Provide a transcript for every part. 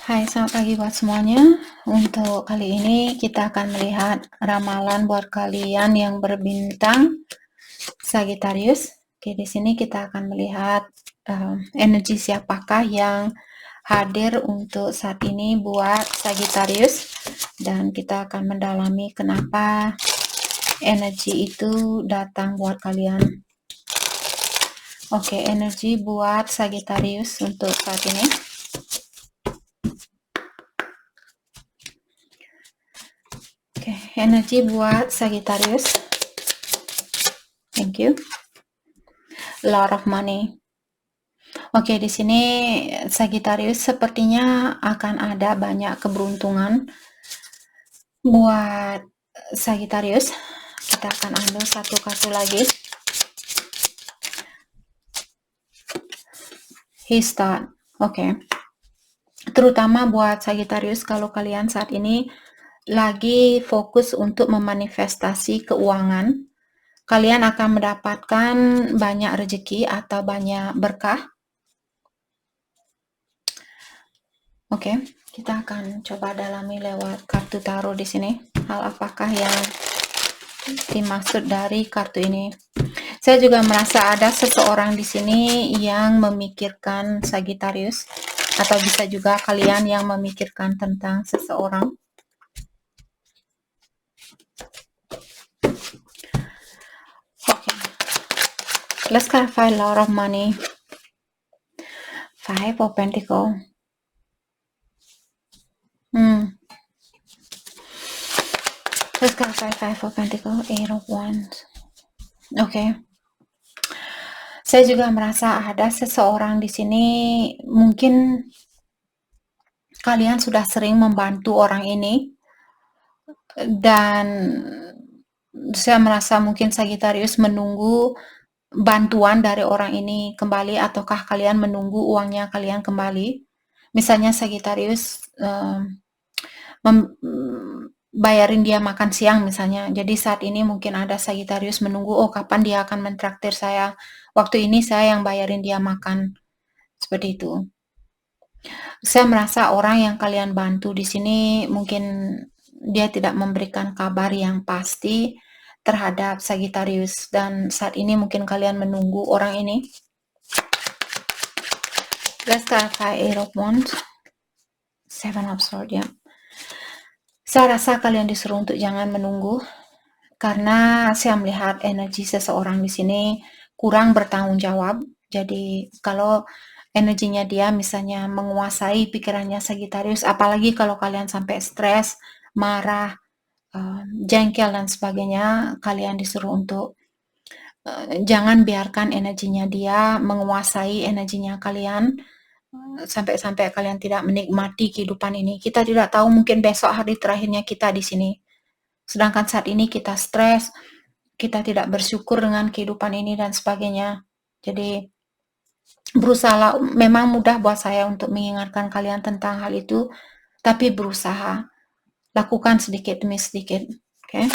Hai, selamat pagi buat semuanya. Untuk kali ini kita akan melihat ramalan buat kalian yang berbintang Sagittarius. Oke, di sini kita akan melihat energi siapakah yang hadir untuk saat ini buat Sagittarius, dan kita akan mendalami kenapa energi itu datang buat kalian. Oke, energi buat Sagittarius untuk saat ini. Oke, energi buat Sagittarius. Thank you. Lot of money. Oke, di sini Sagittarius sepertinya akan ada banyak keberuntungan buat Sagittarius. Kita akan ambil satu kartu lagi. He start. Oke. Terutama buat Sagittarius, kalau kalian saat ini lagi fokus untuk memanifestasi keuangan, kalian akan mendapatkan banyak rezeki atau banyak berkah. Oke, kita akan coba dalami lewat kartu tarot di sini. Hal apakah yang dimaksud dari kartu ini? Saya juga merasa ada seseorang di sini yang memikirkan Sagittarius, atau bisa juga kalian yang memikirkan tentang seseorang. Okay. Let's clarify a lot of money. Five of Pentacles. Let's clarify Five of Pentacles, Eight of Wands. Oke. Saya juga merasa ada seseorang di sini, mungkin kalian sudah sering membantu orang ini, dan saya merasa mungkin Sagittarius menunggu bantuan dari orang ini kembali, ataukah kalian menunggu uangnya kalian kembali. Misalnya Sagittarius bayarin dia makan siang misalnya. Jadi saat ini mungkin ada Sagittarius menunggu, oh kapan dia akan mentraktir saya. Waktu ini saya yang bayarin dia makan. Seperti itu. Saya merasa orang yang kalian bantu di sini mungkin dia tidak memberikan kabar yang pasti terhadap Sagittarius, dan saat ini mungkin kalian menunggu orang ini. Let's clarify Eight of Wands, Seven of Swords, ya. Saya rasa kalian disuruh untuk jangan menunggu, karena saya melihat energi seseorang di sini kurang bertanggung jawab. Jadi kalau energinya dia misalnya menguasai pikirannya Sagittarius, apalagi kalau kalian sampai stres, marah, jengkel dan sebagainya, kalian disuruh untuk jangan biarkan energinya dia menguasai energinya kalian, sampai-sampai kalian tidak menikmati kehidupan ini. Kita tidak tahu, mungkin besok hari terakhirnya kita di sini. Sedangkan saat ini kita stres, kita tidak bersyukur dengan kehidupan ini dan sebagainya. Jadi berusaha, memang mudah buat saya untuk mengingatkan kalian tentang hal itu, tapi berusaha lakukan sedikit demi sedikit. Okay?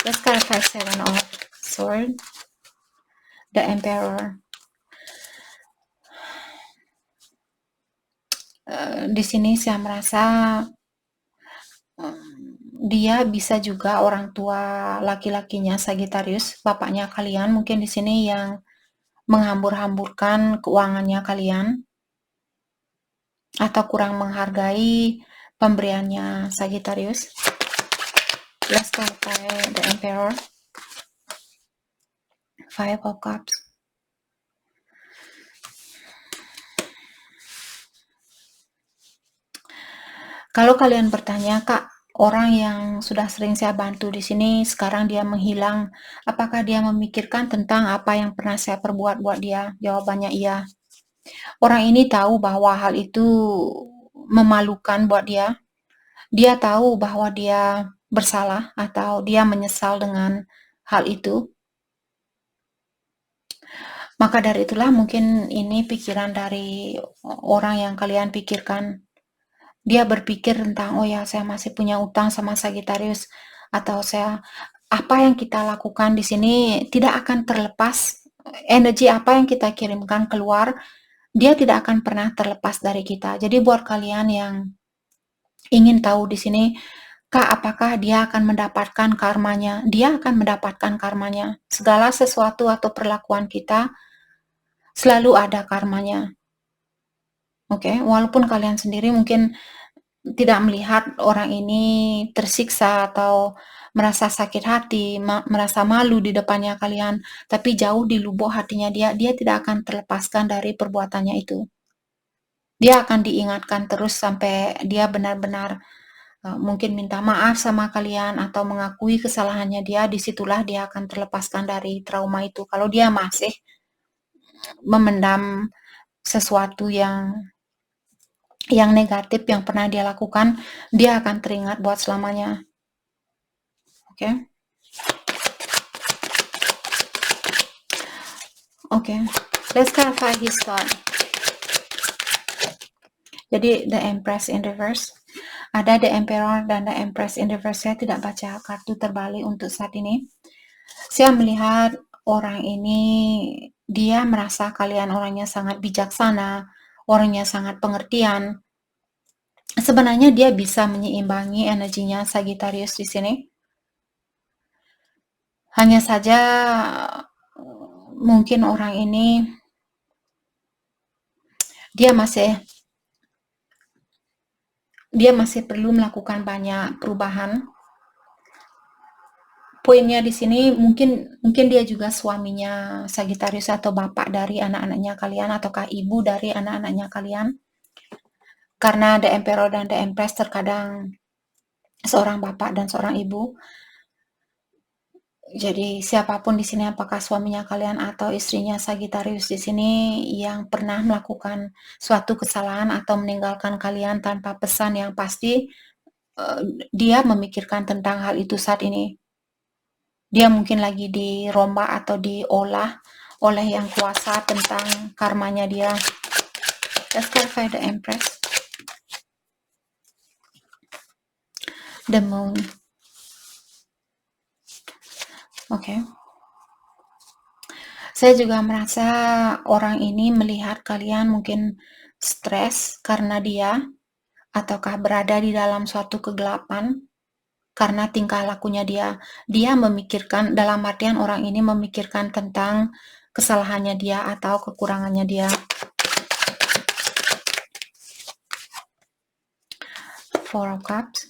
Let's clarify Seven of Swords, the Emperor. Di sini saya merasa dia bisa juga orang tua laki-lakinya Sagittarius, bapaknya kalian mungkin di sini yang menghambur-hamburkan keuangannya kalian, atau kurang menghargai pemberiannya Sagittarius. Let's clarify the Emperor, Five of Cups. Kalau kalian bertanya, Kak, orang yang sudah sering saya bantu di sini sekarang dia menghilang, apakah dia memikirkan tentang apa yang pernah saya perbuat buat dia? Jawabannya iya. Orang ini tahu bahwa hal itu memalukan buat dia. Dia tahu bahwa dia bersalah atau dia menyesal dengan hal itu. Maka dari itulah mungkin ini pikiran dari orang yang kalian pikirkan. Dia berpikir tentang, oh ya, saya masih punya utang sama Sagittarius, atau apa yang kita lakukan di sini tidak akan terlepas. Energi apa yang kita kirimkan keluar dia tidak akan pernah terlepas dari kita. Jadi buat kalian yang ingin tahu di sini, Kak, apakah dia akan mendapatkan karmanya? Dia akan mendapatkan karmanya. Segala sesuatu atau perlakuan kita selalu ada karmanya. Oke, walaupun kalian sendiri mungkin tidak melihat orang ini tersiksa atau merasa sakit hati, merasa malu di depannya kalian, tapi jauh di lubuk hatinya dia tidak akan terlepaskan dari perbuatannya itu. Dia akan diingatkan terus sampai dia benar-benar mungkin minta maaf sama kalian atau mengakui kesalahannya dia, disitulah dia akan terlepaskan dari trauma itu. Kalau dia masih memendam sesuatu yang negatif yang pernah dia lakukan, dia akan teringat buat selamanya. Oke. Oke. Let's clarify his thought. Jadi the Empress in reverse. Ada the Emperor dan the Empress in reverse. Saya tidak baca kartu terbalik untuk saat ini. Saya melihat orang ini, dia merasa kalian orangnya sangat bijaksana, orangnya sangat pengertian. Sebenarnya dia bisa menyeimbangi energinya Sagittarius di sini. Hanya saja mungkin orang ini dia masih perlu melakukan banyak perubahan. Poinnya di sini mungkin dia juga suaminya Sagittarius atau bapak dari anak-anaknya kalian ataukah ibu dari anak-anaknya kalian. Karena the Emperor dan the Empress terkadang seorang bapak dan seorang ibu. Jadi siapapun di sini, apakah suaminya kalian atau istrinya Sagittarius di sini yang pernah melakukan suatu kesalahan atau meninggalkan kalian tanpa pesan yang pasti, dia memikirkan tentang hal itu saat ini. Dia mungkin lagi dirombak atau diolah oleh yang kuasa tentang karmanya dia. Let's clarify the Empress. The Moon. Oke. Saya juga merasa orang ini melihat kalian mungkin stres karena dia, ataukah berada di dalam suatu kegelapan karena tingkah lakunya dia. Dia memikirkan, dalam artian orang ini memikirkan tentang kesalahannya dia atau kekurangannya dia. Four of Cups.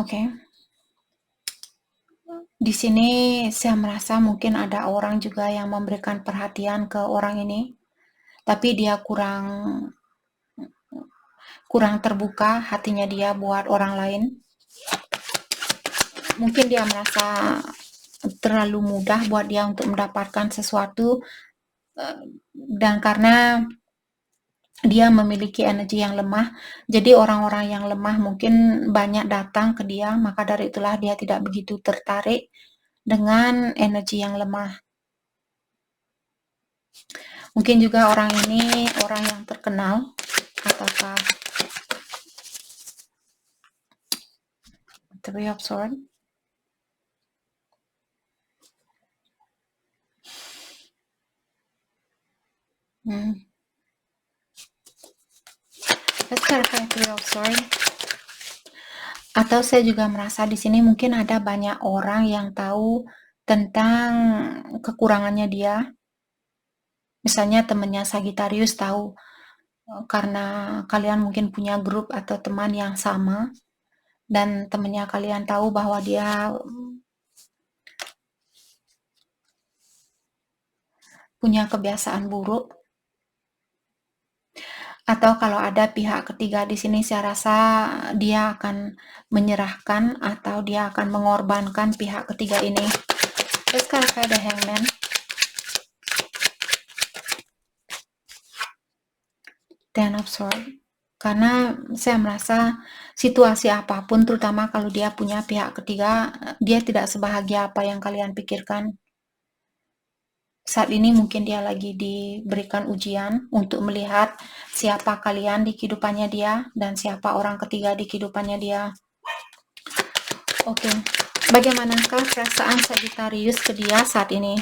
Oke. Di sini saya merasa mungkin ada orang juga yang memberikan perhatian ke orang ini, tapi dia kurang terbuka hatinya dia buat orang lain. Mungkin dia merasa terlalu mudah buat dia untuk mendapatkan sesuatu, dan karena dia memiliki energi yang lemah, jadi orang-orang yang lemah mungkin banyak datang ke dia, maka dari itulah dia tidak begitu tertarik dengan energi yang lemah. Mungkin juga orang ini orang yang terkenal, ataukah Three of Swords. Let's clarify Three of Swords. Atau saya juga merasa di sini mungkin ada banyak orang yang tahu tentang kekurangannya dia. Misalnya temannya Sagittarius tahu, karena kalian mungkin punya grup atau teman yang sama, dan temannya kalian tahu bahwa dia punya kebiasaan buruk. Atau kalau ada pihak ketiga di sini, saya rasa dia akan menyerahkan atau dia akan mengorbankan pihak ketiga ini. Terus kalau ada Hangman, Ten of Swords. Karena saya merasa situasi apapun, terutama kalau dia punya pihak ketiga, dia tidak sebahagia apa yang kalian pikirkan. Saat ini mungkin dia lagi diberikan ujian untuk melihat siapa kalian di kehidupannya dia dan siapa orang ketiga di kehidupannya dia. Oke. Bagaimanakah perasaan Sagittarius ke dia saat ini?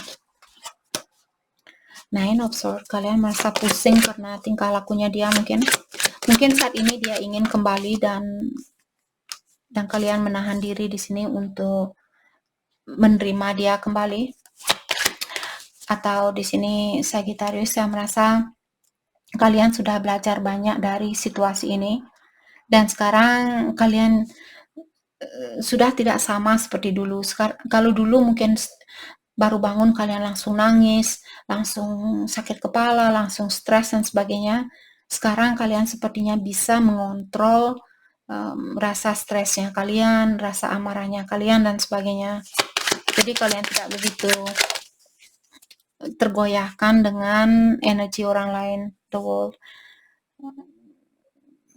Nine of Swords, kalian merasa pusing karena tingkah lakunya dia. Mungkin saat ini dia ingin kembali dan kalian menahan diri di sini untuk menerima dia kembali. Atau di sini Sagittarius, saya merasa kalian sudah belajar banyak dari situasi ini dan sekarang kalian sudah tidak sama seperti dulu. Kalau dulu mungkin baru bangun kalian langsung nangis, langsung sakit kepala, langsung stres dan sebagainya. Sekarang kalian sepertinya bisa mengontrol rasa stresnya kalian, rasa amarahnya kalian dan sebagainya. Jadi kalian tidak begitu tergoyahkan dengan energi orang lain, the world.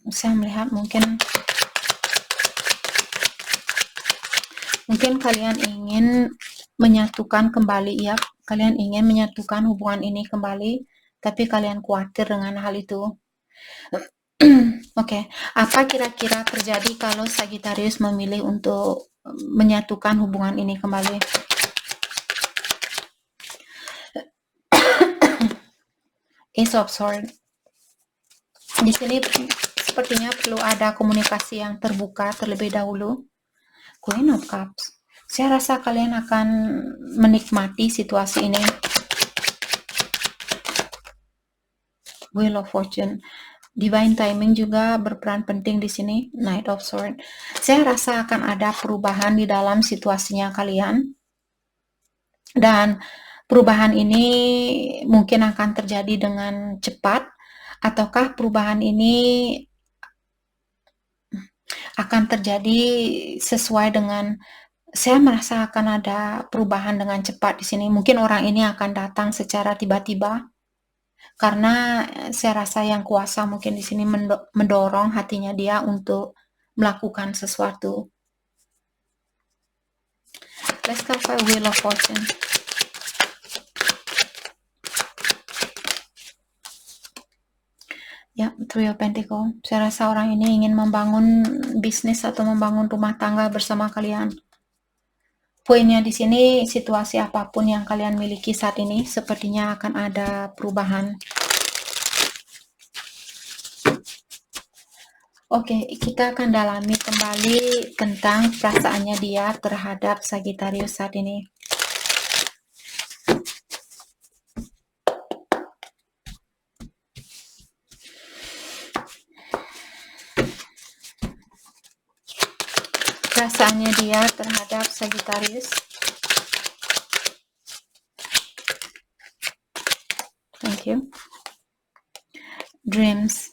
Saya melihat mungkin kalian ingin menyatukan kembali, ya. Kalian ingin menyatukan hubungan ini kembali, tapi kalian khawatir dengan hal itu. Oke, apa kira-kira terjadi kalau Sagittarius memilih untuk menyatukan hubungan ini kembali? Ace of Swords. Di sini sepertinya perlu ada komunikasi yang terbuka terlebih dahulu. Queen of Cups. Saya rasa kalian akan menikmati situasi ini. Wheel of Fortune. Divine timing juga berperan penting di sini. Knight of Swords. Saya rasa akan ada perubahan di dalam situasinya kalian. Dan perubahan ini mungkin akan terjadi dengan cepat, ataukah perubahan ini akan terjadi sesuai dengan, saya merasa akan ada perubahan dengan cepat di sini. Mungkin orang ini akan datang secara tiba-tiba, karena saya rasa yang kuasa mungkin di sini mendorong hatinya dia untuk melakukan sesuatu. Let's go for Wheel of Fortune. Ya, Three of Pentacles. Saya rasa orang ini ingin membangun bisnis atau membangun rumah tangga bersama kalian. Poinnya di sini, situasi apapun yang kalian miliki saat ini, sepertinya akan ada perubahan. Oke, kita akan dalami kembali tentang perasaannya dia terhadap Sagittarius saat ini. Perasaannya dia terhadap Sagittarius. Thank you. Dreams.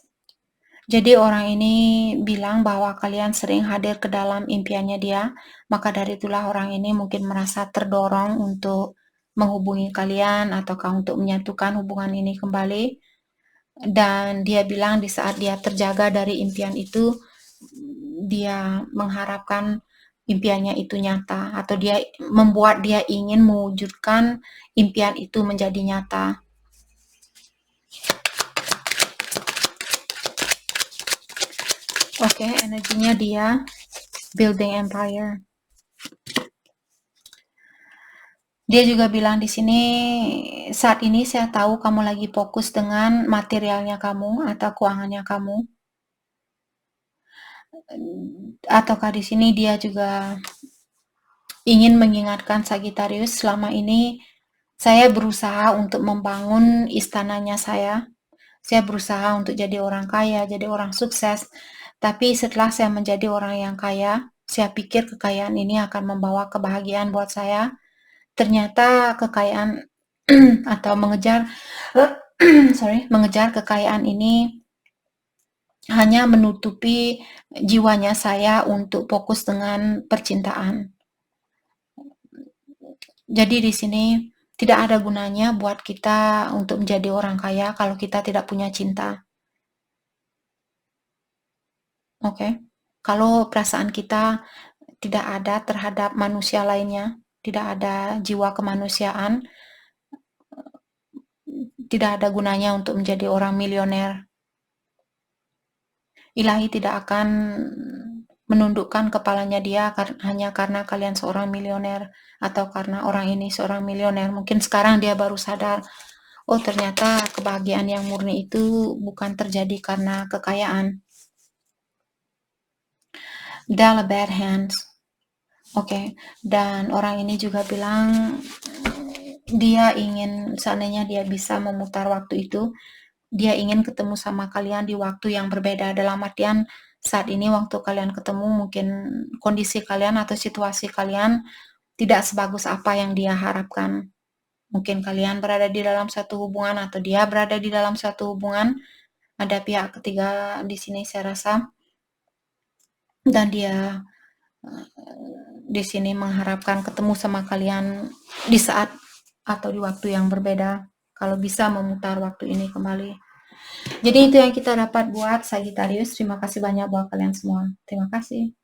Jadi orang ini bilang bahwa kalian sering hadir ke dalam impiannya dia, maka dari itulah orang ini mungkin merasa terdorong untuk menghubungi kalian ataukah untuk menyatukan hubungan ini kembali. Dan dia bilang di saat dia terjaga dari impian itu, dia mengharapkan impiannya itu nyata, atau dia membuat dia ingin mewujudkan impian itu menjadi nyata. Oke, energinya dia building empire. Dia juga bilang di sini, saat ini saya tahu kamu lagi fokus dengan materialnya kamu atau keuangannya kamu. Ataukah di sini dia juga ingin mengingatkan Sagittarius, selama ini saya berusaha untuk membangun istananya saya. Saya berusaha untuk jadi orang kaya, jadi orang sukses. Tapi setelah saya menjadi orang yang kaya, saya pikir kekayaan ini akan membawa kebahagiaan buat saya. Ternyata kekayaan atau mengejar kekayaan ini hanya menutupi jiwanya saya untuk fokus dengan percintaan. Jadi di sini tidak ada gunanya buat kita untuk menjadi orang kaya kalau kita tidak punya cinta. Oke. Kalau perasaan kita tidak ada terhadap manusia lainnya, tidak ada jiwa kemanusiaan, tidak ada gunanya untuk menjadi orang milioner. Ilahi tidak akan menundukkan kepalanya dia hanya karena kalian seorang milioner atau karena orang ini seorang milioner. Mungkin sekarang dia baru sadar, oh ternyata kebahagiaan yang murni itu bukan terjadi karena kekayaan. Dealt a bad hands. Oke, dan orang ini juga bilang dia ingin, seandainya dia bisa memutar waktu itu, dia ingin ketemu sama kalian di waktu yang berbeda. Dalam artian saat ini waktu kalian ketemu mungkin kondisi kalian atau situasi kalian tidak sebagus apa yang dia harapkan. Mungkin kalian berada di dalam satu hubungan atau dia berada di dalam satu hubungan. Ada pihak ketiga di sini saya rasa. Dan dia di sini mengharapkan ketemu sama kalian di saat atau di waktu yang berbeda. Kalau bisa memutar waktu ini kembali. Jadi itu yang kita dapat buat Sagittarius. Terima kasih banyak buat kalian semua. Terima kasih.